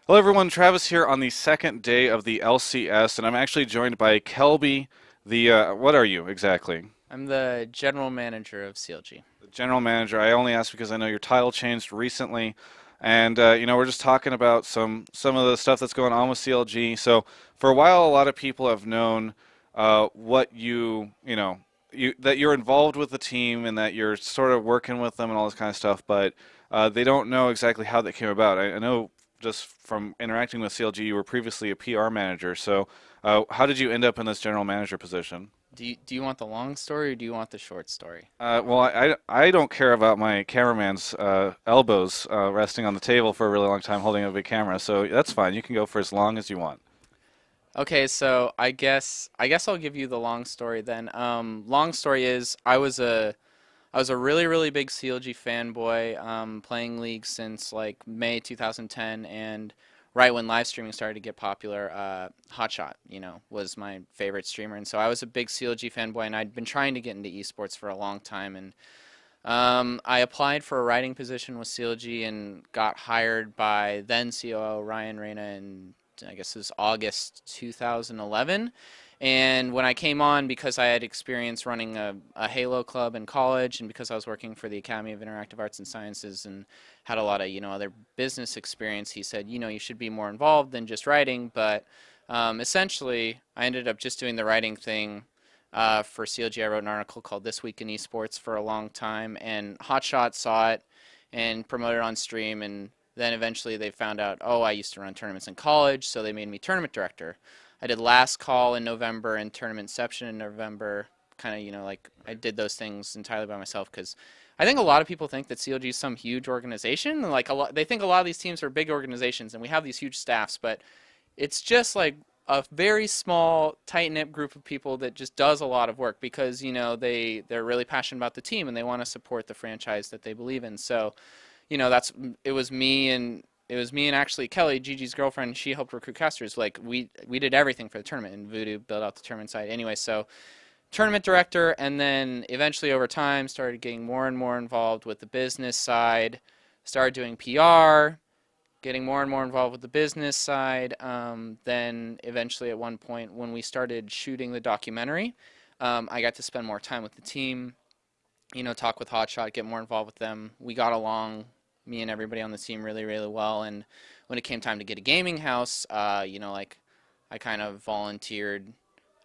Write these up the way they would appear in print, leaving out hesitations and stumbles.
Hello everyone, Travis here on the second day of the LCS, and I'm actually joined by Kelby, what are you exactly? I'm the general manager of CLG. The general manager. I only asked because I know your title changed recently, and we're just talking about some of the stuff that's going on with CLG. So for a while, a lot of people have known what that you're involved with the team and that you're sort of working with them and all this kind of stuff, but they don't know exactly how that came about. I know just from interacting with CLG, you were previously a PR manager. So how did you end up in this general manager position? Do you want the long story or do you want the short story? I don't care about my cameraman's elbows resting on the table for a really long time holding a big camera, so that's fine. You can go for as long as you want. Okay, so I guess I'll give you the long story then. Long story is I was a really big CLG fanboy, playing League since like May 2010, and right when live streaming started to get popular, Hotshot, was my favorite streamer, and so I was a big CLG fanboy, and I'd been trying to get into esports for a long time, and I applied for a writing position with CLG and got hired by then COO Ryan Reyna in, I guess it was August 2011. And when I came on, because I had experience running a Halo club in college, and because I was working for the Academy of Interactive Arts and Sciences and had a lot of other business experience, he said, you should be more involved than just writing. But essentially, I ended up just doing the writing thing. For CLG, I wrote an article called "This Week in Esports" for a long time, and Hotshot saw it and promoted it on stream, and then eventually they found out, oh, I used to run tournaments in college, so they made me tournament director. I did last call in November and tournamentception in November. Kind of, like I did those things entirely by myself because I think a lot of people think that CLG is some huge organization. Like they think a lot of these teams are big organizations, and we have these huge staffs, but it's just like a very small, tight-knit group of people that just does a lot of work because they're really passionate about the team and they want to support the franchise that they believe in. So, that's it was me and actually Kelly, Gigi's girlfriend. She helped recruit casters. Like we did everything for the tournament, and Voodoo built out the tournament site. Anyway, so tournament director, and then eventually over time started getting more and more involved with the business side. Started doing PR, getting more and more involved with the business side. Then eventually, at one point, when we started shooting the documentary, I got to spend more time with the team. Talk with Hotshot, get more involved with them. We got along, me and everybody on the team, really well. And when it came time to get a gaming house, like I kind of volunteered,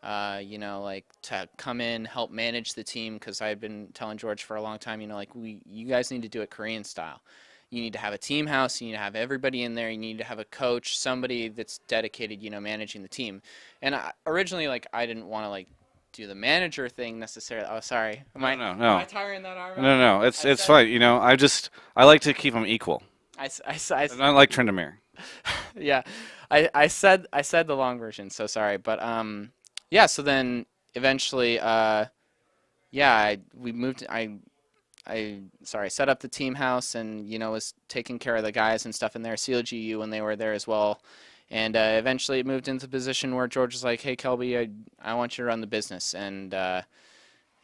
like to come in, help manage the team because I had been telling George for a long time, like you guys need to do it Korean style. You need to have a team house. You need to have everybody in there. You need to have a coach, somebody that's dedicated, managing the team. And originally, like, I didn't want to like do the manager thing necessarily. Oh, sorry. Am No, I no, am no, I tiring that arm out? no, no. It's I it's said fine. I like to keep them equal. I, And I like Trindamere. yeah. I said the long version. So sorry, but yeah. So then eventually, yeah, we moved. I sorry, set up the team house and was taking care of the guys and stuff in there, CLGU when they were there as well. And eventually it moved into the position where George was like, "Hey, Kelby, I want you to run the business." And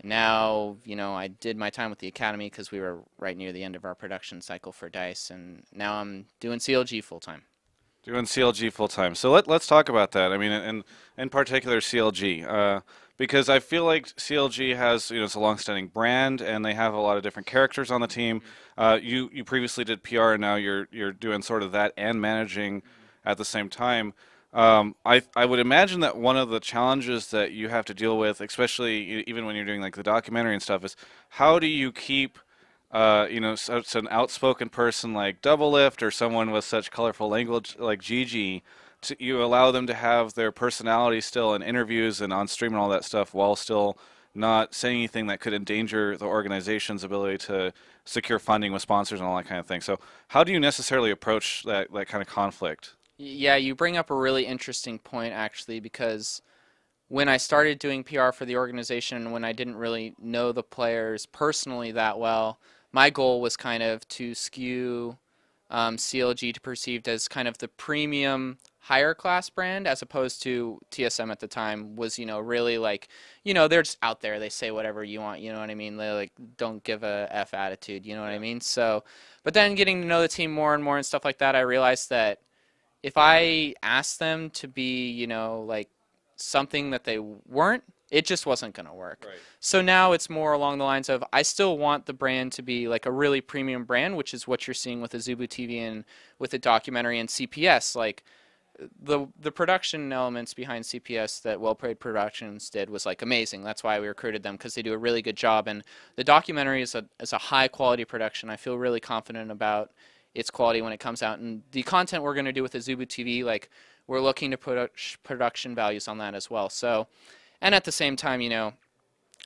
now, I did my time with the academy because we were right near the end of our production cycle for Dice, and now I'm doing CLG full time. Doing CLG full time. So let's talk about that. I mean, in particular CLG, because I feel like CLG has it's a long-standing brand and they have a lot of different characters on the team. You previously did PR and now you're doing sort of that and managing at the same time. I would imagine that one of the challenges that you have to deal with, especially even when you're doing like the documentary and stuff, is how do you keep such an outspoken person like Double Lift or someone with such colorful language like Gigi, you allow them to have their personality still in interviews and on stream and all that stuff while still not saying anything that could endanger the organization's ability to secure funding with sponsors and all that kind of thing. So how do you necessarily approach that kind of conflict? Yeah, you bring up a really interesting point actually because when I started doing PR for the organization, when I didn't really know the players personally that well, my goal was kind of to skew CLG to perceived as kind of the premium higher class brand as opposed to TSM at the time was, really like, they're just out there. They say whatever you want, you know what I mean? They like don't give a F attitude, you know what I Yeah. mean? So, but then getting to know the team more and more and stuff like that, I realized that if I asked them to be, you know, like something that they weren't, it just wasn't going to work. Right. So now it's more along the lines of I still want the brand to be like a really premium brand, which is what you're seeing with Azubu TV and with the documentary and CPS. Like the production elements behind CPS that Well Played Productions did was like amazing. That's why we recruited them, because they do a really good job. And the documentary is a high quality production. I feel really confident about its quality when it comes out. And the content we're going to do with Azubu TV, like we're looking to put production values on that as well. So, and at the same time, you know,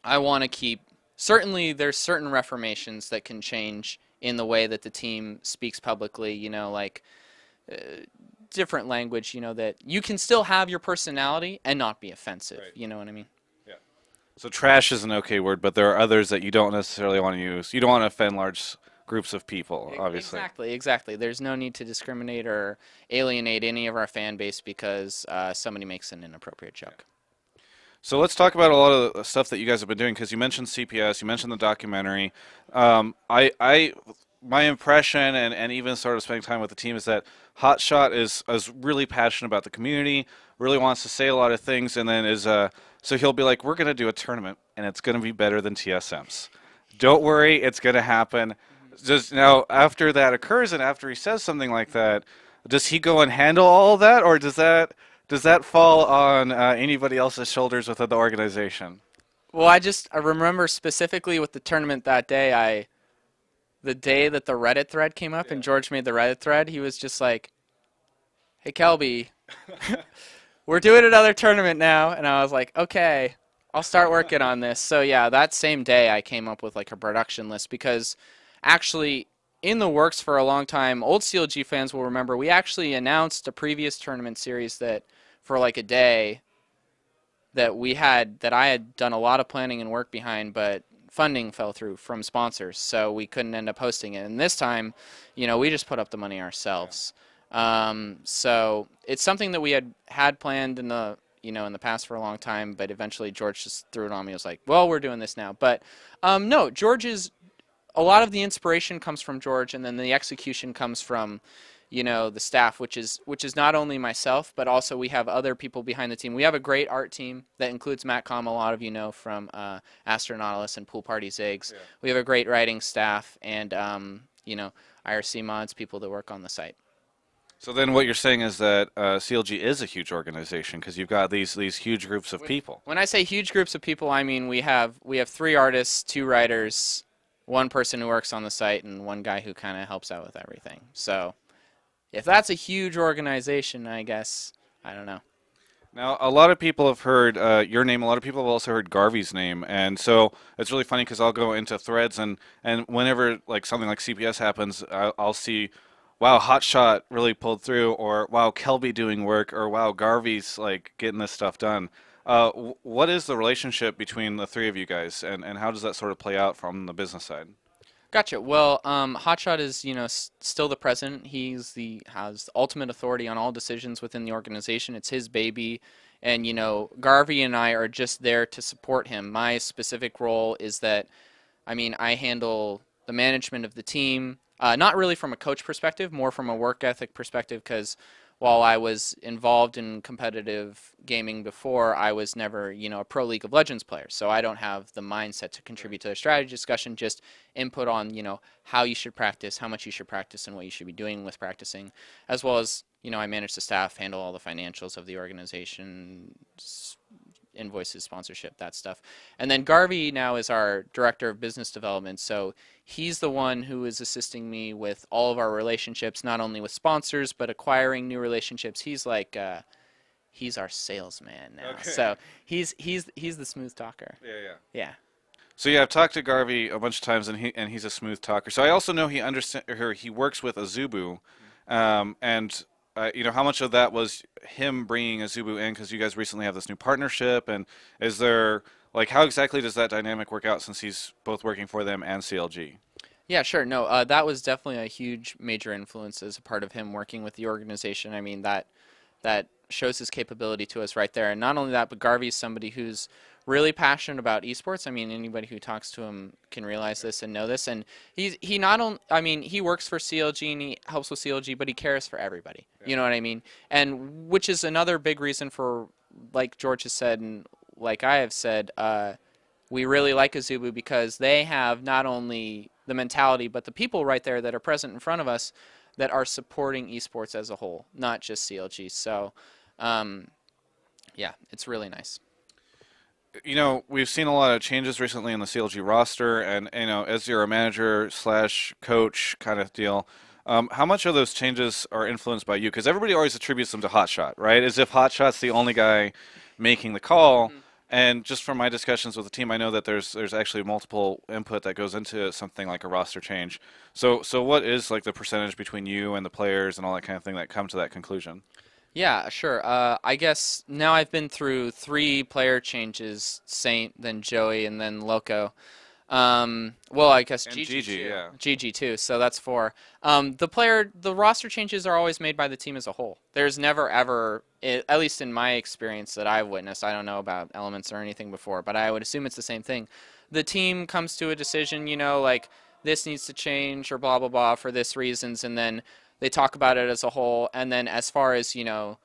I want to keep, certainly there's certain reformations that can change in the way that the team speaks publicly, you know, like different language, you know, that you can still have your personality and not be offensive. Right. You know what I mean? Yeah. So trash is an okay word, but there are others that you don't necessarily want to use. You don't want to offend large groups of people, obviously. Exactly, exactly. There's no need to discriminate or alienate any of our fan base because somebody makes an inappropriate joke. So let's talk about a lot of the stuff that you guys have been doing, because you mentioned CPS, you mentioned the documentary. My impression and even sort of spending time with the team is that Hotshot is really passionate about the community, really wants to say a lot of things, and then so he'll be like, we're going to do a tournament, and it's going to be better than TSM's. Don't worry, it's going to happen. Just now, after that occurs and after he says something like that, does he go and handle all of that, or does that fall on anybody else's shoulders within the organization? Well, I remember specifically with the tournament that day, the day that the Reddit thread came up and George made the Reddit thread, he was just like, hey, Kelby, we're doing another tournament now. And I was like, okay, I'll start working on this. So yeah, that same day I came up with like a production list, because actually in the works for a long time, old CLG fans will remember, we actually announced a previous tournament series that for like a day that I had done a lot of planning and work behind, but funding fell through from sponsors, so we couldn't end up hosting it. And this time, you know, we just put up the money ourselves. So it's something that we had planned in the past for a long time, but eventually George just threw it on me. He was like, well, we're doing this now. But no, a lot of the inspiration comes from George, and then the execution comes from, you know, the staff, which is not only myself, but also we have other people behind the team. We have a great art team that includes Matt Com, a lot of you know from Astronautilus and Pool Party Zigs. Yeah. We have a great writing staff and, you know, IRC mods, people that work on the site. So then what you're saying is that CLG is a huge organization, because you've got these huge groups of people. When I say huge groups of people, I mean we have 3 artists, 2 writers, 1 person who works on the site, and 1 guy who kind of helps out with everything. So if that's a huge organization, I guess, I don't know. Now, a lot of people have heard your name. A lot of people have also heard Garvey's name. And so it's really funny, because I'll go into threads, and whenever like something like CPS happens, I'll see, wow, Hotshot really pulled through, or wow, Kelby doing work, or wow, Garvey's like getting this stuff done. What is the relationship between the 3 of you guys, and how does that sort of play out from the business side? Gotcha. Well, Hotshot is, you know, still the president. Has the ultimate authority on all decisions within the organization. It's his baby, and you know, Garvey and I are just there to support him. My specific role is that, I mean, I handle the management of the team, not really from a coach perspective, more from a work ethic perspective, because while I was involved in competitive gaming before, I was never, you know, a pro League of Legends player. So I don't have the mindset to contribute to the strategy discussion, just input on, you know, how you should practice, how much you should practice, and what you should be doing with practicing, as well as, you know, I manage the staff, handle all the financials of the organization, invoices, sponsorship, that stuff. And then Garvey now is our director of business development, so he's the one who is assisting me with all of our relationships, not only with sponsors, but acquiring new relationships. He's like, he's our salesman now. Okay. So he's the smooth talker. Yeah. So yeah, I've talked to Garvey a bunch of times, and he's a smooth talker. So I also know he works with Azubu, and you know, how much of that was him bringing Azubu in, because you guys recently have this new partnership, and is there, like, how exactly does that dynamic work out, since he's both working for them and CLG? Yeah, sure. No, that was definitely a huge major influence as a part of him working with the organization. I mean, that shows his capability to us right there. And not only that, but Garvey's somebody who's really passionate about esports. I mean, anybody who talks to him can realize this and know this. And he not only, I mean, he works for CLG and he helps with CLG, but he cares for everybody. You know what I mean? And which is another big reason for, like George has said and like I have said, we really like Azubu because they have not only the mentality, but the people right there that are present in front of us that are supporting esports as a whole, not just CLG. So, yeah, it's really nice. You know, we've seen a lot of changes recently in the CLG roster, and you know, as you're a manager slash coach kind of deal, how much of those changes are influenced by you? Because everybody always attributes them to Hotshot, right? As if Hotshot's the only guy making the call. And just from my discussions with the team, I know that there's actually multiple input that goes into something like a roster change. So what is like the percentage between you and the players and all that kind of thing that come to that conclusion? Yeah, sure. I guess now I've been through 3 player changes, Saint, then Joey, and then Loco. Well, I guess And GG Gigi, too. yeah. GG too, so that's 4. The roster changes are always made by the team as a whole. There's never ever, at least in my experience that I've witnessed, I don't know about Elements or anything before, but I would assume it's the same thing. The team comes to a decision, you know, like this needs to change or blah, blah, blah for this reasons, and then they talk about it as a whole, and then as far as, you know,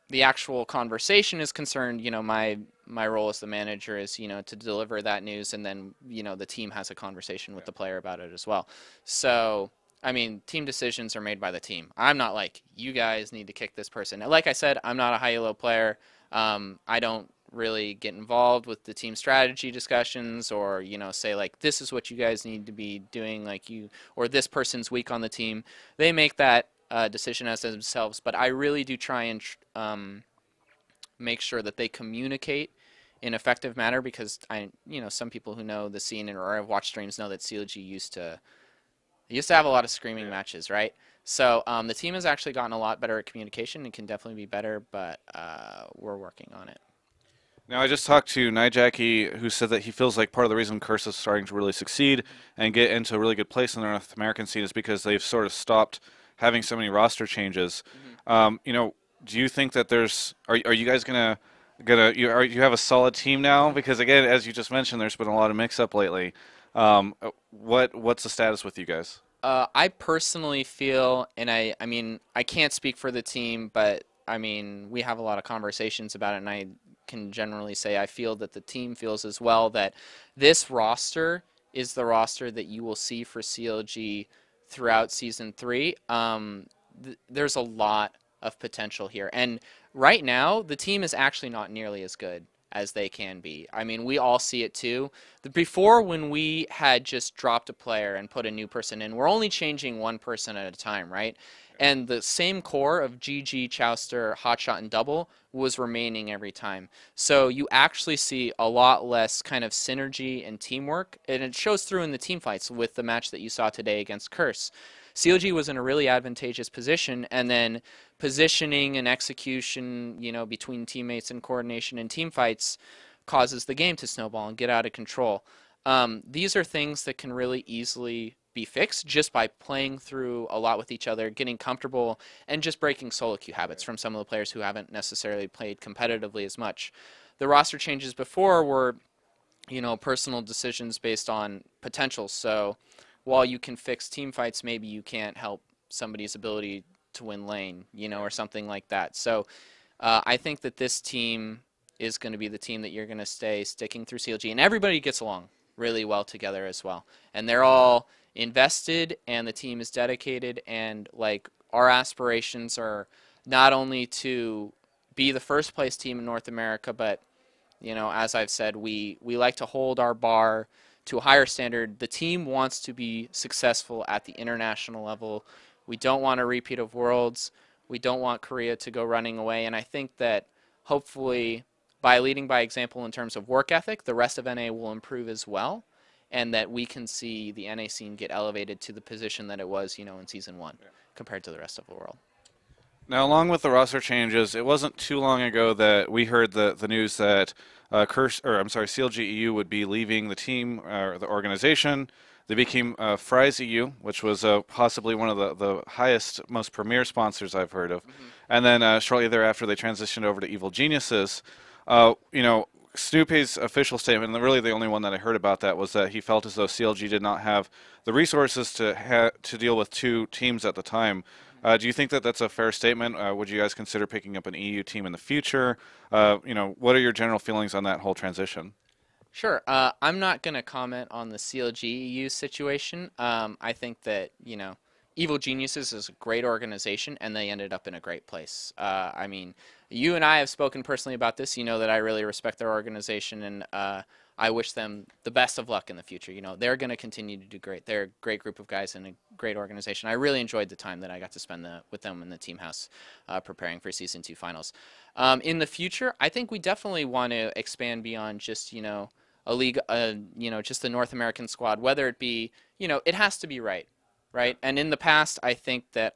the actual conversation is concerned, you know, my role as the manager is, you know, to deliver that news, and then, you know, the team has a conversation with the player about it as well. So, I mean, team decisions are made by the team. I'm not like, you guys need to kick this person. Like I said, I'm not a high-elo player. I don't really get involved with the team strategy discussions or, you know, say like, this is what you guys need to be doing, like you, or this person's weak on the team. They make that decision as themselves, but I really do try and make sure that they communicate in effective manner because you know, some people who know the scene or have watched streams know that CLG used to have a lot of screaming matches, right? So the team has actually gotten a lot better at communication and can definitely be better, but we're working on it. Now, I just talked to Nijaki, who said that he feels like part of the reason Curse is starting to really succeed and get into a really good place in the North American scene is because they've sort of stopped having so many roster changes. You know, do you think that are you guys gonna you have a solid team now? Because again, as you just mentioned, there's been a lot of mix-up lately. What's the status with you guys? I personally feel, and I mean, I can't speak for the team, but I mean, we have a lot of conversations about it, and I can generally say I feel that the team feels as well that this roster is the roster that you will see for CLG throughout Season 3. There's a lot of potential here. And right now, the team is actually not nearly as good as they can be. I mean, we all see it too. Before, when we had just dropped a player and put a new person in, we're only changing one person at a time, right? And the same core of GG, Chowster, Hotshot, and Double was remaining every time. So you actually see a lot less kind of synergy and teamwork, and it shows through in the team fights with the match that you saw today against Curse. CLG was in a really advantageous position, and then positioning and execution, you know, between teammates and coordination and team fights causes the game to snowball and get out of control. These are things that can really easily be fixed just by playing through a lot with each other, getting comfortable, and just breaking solo queue habits from some of the players who haven't necessarily played competitively as much. The roster changes before were, you know, personal decisions based on potential. So while you can fix team fights, maybe you can't help somebody's ability to win lane, you know, or something like that. So I think that this team is going to be the team that you're going to stay sticking through CLG, and everybody gets along really well together as well. And they're all invested, and the team is dedicated, and like our aspirations are not only to be the first place team in North America, but, you know, as I've said, we like to hold our bar to a higher standard. The team wants to be successful at the international level. We don't want a repeat of Worlds. We don't want Korea to go running away. And I think that hopefully by leading by example in terms of work ethic, the rest of NA will improve as well, and that we can see the NA scene get elevated to the position that it was, you know, in Season 1 compared to the rest of the world. Now, along with the roster changes, it wasn't too long ago that we heard the news that CLG EU would be leaving the team or the organization. They became Fry's EU, which was possibly one of the highest, most premier sponsors I've heard of. And then shortly thereafter, they transitioned over to Evil Geniuses. You know, Snoopy's official statement, and really the only one that I heard about that, was that he felt as though CLG did not have the resources to deal with two teams at the time. Do you think that that's a fair statement? Would you guys consider picking up an EU team in the future? What are your general feelings on that whole transition? Sure. I'm not going to comment on the CLG EU situation. I think that, Evil Geniuses is a great organization, and they ended up in a great place. I mean, you and I have spoken personally about this. You know that I really respect their organization, and I wish them the best of luck in the future. They're going to continue to do great. They're a great group of guys and a great organization. I really enjoyed the time that I got to spend with them in the team house preparing for Season 2 finals. In the future, I think we definitely want to expand beyond just, a league, just the North American squad, whether it be, it has to be right. Right, and in the past, I think that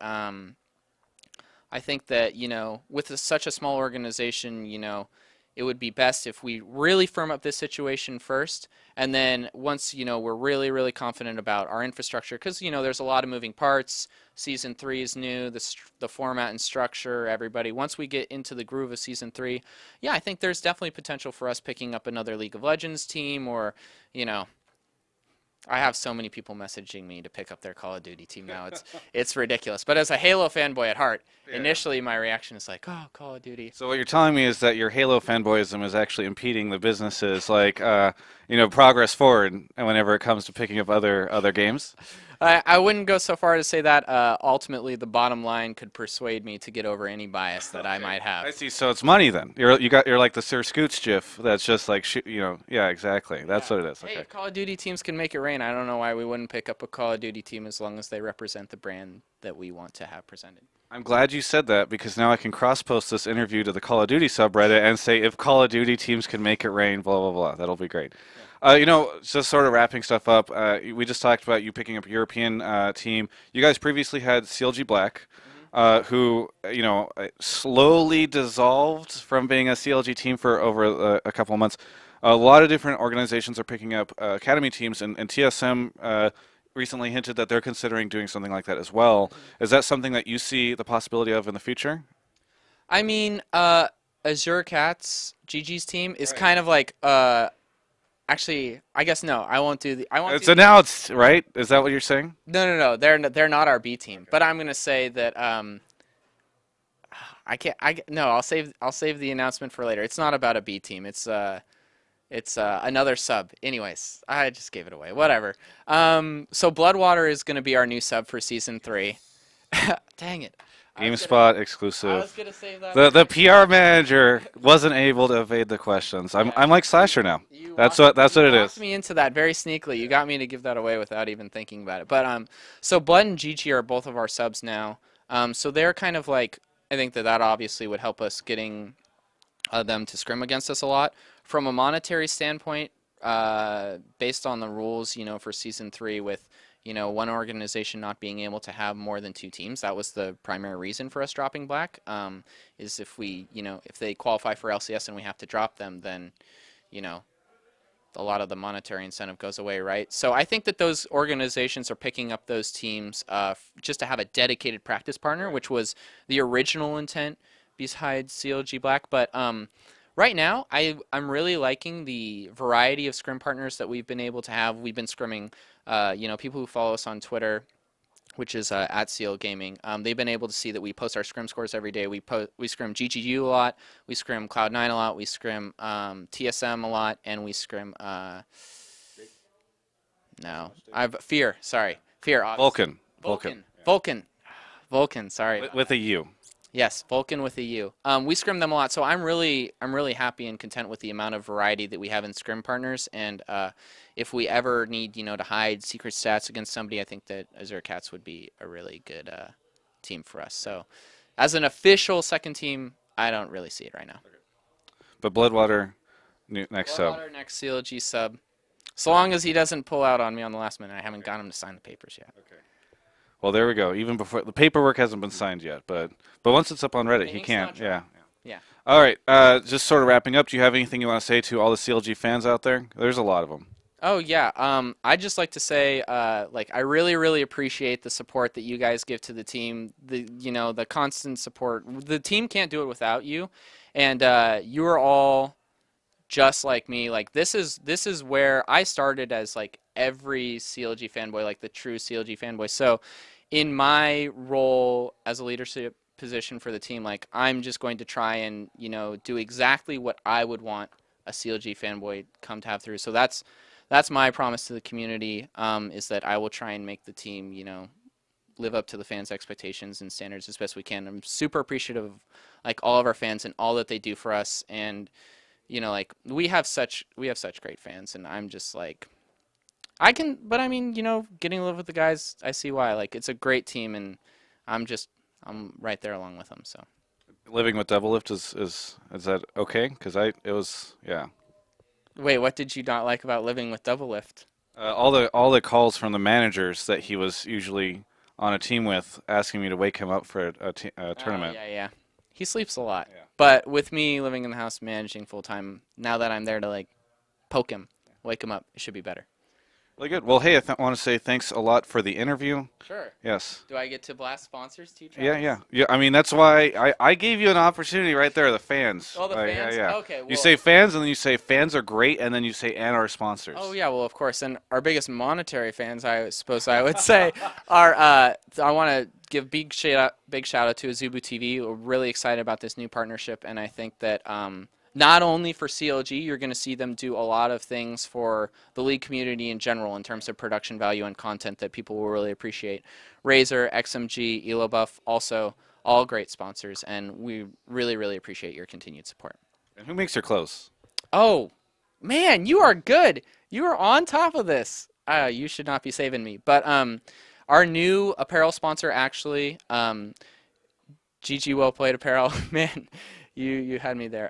with such a small organization, it would be best if we really firm up this situation first, and then once we're really, really confident about our infrastructure, because there's a lot of moving parts. Season 3 is new, the format and structure, everybody. Once we get into the groove of Season 3, yeah, I think there's definitely potential for us picking up another League of Legends team, or I have so many people messaging me to pick up their Call of Duty team now. It's ridiculous. But as a Halo fanboy at heart, initially my reaction is like, oh, Call of Duty. So what you're telling me is that your Halo fanboyism is actually impeding the business's progress forward, and whenever it comes to picking up other games. I wouldn't go so far to say that. Ultimately, the bottom line could persuade me to get over any bias that I might have. I see. So it's money then. You're like the Sir Scoots GIF. That's just like yeah, exactly. That's what it is. Hey, Okay. if Call of Duty teams can make it rain, I don't know why we wouldn't pick up a Call of Duty team as long as they represent the brand that we want to have presented. I'm glad you said that, because now I can cross-post this interview to the Call of Duty subreddit and say, if Call of Duty teams can make it rain, blah, blah, blah. That'll be great. Just sort of wrapping stuff up, we just talked about you picking up a European team. You guys previously had CLG Black, who, slowly dissolved from being a CLG team for over a couple of months. A lot of different organizations are picking up academy teams, and TSM recently hinted that they're considering doing something like that as well. Is that something that you see the possibility of in the future? I mean, Azure Cats, GG's team, is kind of like actually, I guess no. I won't do the. It's announced, right? Is that what you're saying? No. They're not our B team. Okay. But I'm gonna say that I can't. No. I'll save the announcement for later. It's not about a B team. It's another sub. Anyways, I just gave it away. Whatever. So Bloodwater is gonna be our new sub for Season 3. Dang it. GameSpot exclusive. I was gonna save that. The PR manager wasn't able to evade the questions. I'm like Slasher now. That's what it is. You walked me into that very sneakily. You got me to give that away without even thinking about it. But so Blood and Gigi are both of our subs now. So they're kind of like, I think that obviously would help us getting them to scrim against us a lot. From a monetary standpoint, based on the rules, for Season 3 with one organization not being able to have more than 2 teams. That was the primary reason for us dropping Black, is if we, if they qualify for LCS and we have to drop them, then, a lot of the monetary incentive goes away, right? So I think that those organizations are picking up those teams just to have a dedicated practice partner, which was the original intent besides CLG Black. But right now, I'm really liking the variety of scrim partners that we've been able to have. We've been scrimming, people who follow us on Twitter, which is at CL Gaming. They've been able to see that we post our scrim scores every day. We scrim GGU a lot, we scrim Cloud9 a lot, we scrim TSM a lot, and we scrim no, I've Fear. Sorry, Fear. Vulcan. Vulcan. Sorry. With a U. Yes, Vulcan with a U. We scrim them a lot, so I'm really happy and content with the amount of variety that we have in scrim partners. And if we ever need, to hide secret stats against somebody, I think that Azure Cats would be a really good team for us. So, as an official second team, I don't really see it right now. But Bloodwater, next sub. Bloodwater, next CLG sub. So long as he doesn't pull out on me on the last minute, I haven't got him to sign the papers yet. Okay. Well, there we go. Even before the paperwork hasn't been signed yet, but once it's up on Reddit, he can't. Yeah. All right. Just sort of wrapping up. Do you have anything you want to say to all the CLG fans out there? There's a lot of them. Oh yeah. I'd just like to say, I really appreciate the support that you guys give to the team. The constant support. The team can't do it without you, and you are all just like me. Like this is where I started as like every CLG fanboy, like the true CLG fanboy. So in my role as a leadership position for the team, like I'm just going to try and, you know, do exactly what I would want a CLG fanboy come to have through. So that's my promise to the community, is that I will try and make the team, you know, live up to the fans' expectations and standards as best we can. I'm super appreciative of like all of our fans and all that they do for us. And you know, like we have such great fans, and I'm just like but I mean, you know, getting to live with the guys, I see why. Like it's a great team, and I'm right there along with them. So Living with double lift is that okay? Because it was yeah. wait, what did you not like about living with double lift? All the calls from the managers that he was usually on a team with, asking me to wake him up for a tournament. Yeah, yeah. He sleeps a lot. Yeah. But with me living in the house managing full time, now that I'm there to like poke him, wake him up, it should be better. Really good. Well, hey, I want to say thanks a lot for the interview. Sure. Yes. Do I get to blast sponsors too, Yeah, Travis? yeah. I mean, that's why I gave you an opportunity right there, the fans. Oh, the fans? Yeah, yeah. Okay, You say fans, and then you say fans are great, and then you say and our sponsors. Oh yeah, well of course, and our biggest monetary fans, I suppose I would say, are. I want to give big shout out to Azubu TV. We're really excited about this new partnership, and I think that not only for CLG, you're going to see them do a lot of things for the league community in general in terms of production value and content that people will really appreciate. Razer, XMG, EloBuff, also all great sponsors, and we really, really appreciate your continued support. And who makes your clothes? Oh, man, you are good. You are on top of this. You should not be saving me. But our new apparel sponsor, actually, GG Well Played Apparel, man, you had me there.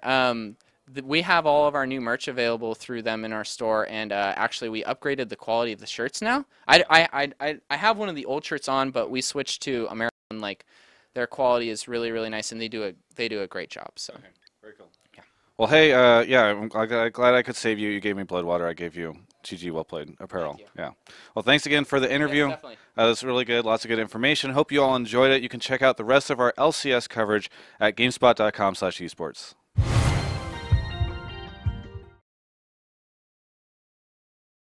We have all of our new merch available through them in our store, and actually we upgraded the quality of the shirts now. I have one of the old shirts on, but we switched to American. Like their quality is really, really nice, and they do a great job. So. Okay. Very cool. Yeah. Well, hey, yeah, I'm glad I could save you. You gave me Bloodwater. I gave you GG Well Played Apparel. Yeah. Well, thanks again for the interview. Yes, definitely. That's really good. Lots of good information. Hope you all enjoyed it. You can check out the rest of our LCS coverage at gamespot.com/esports.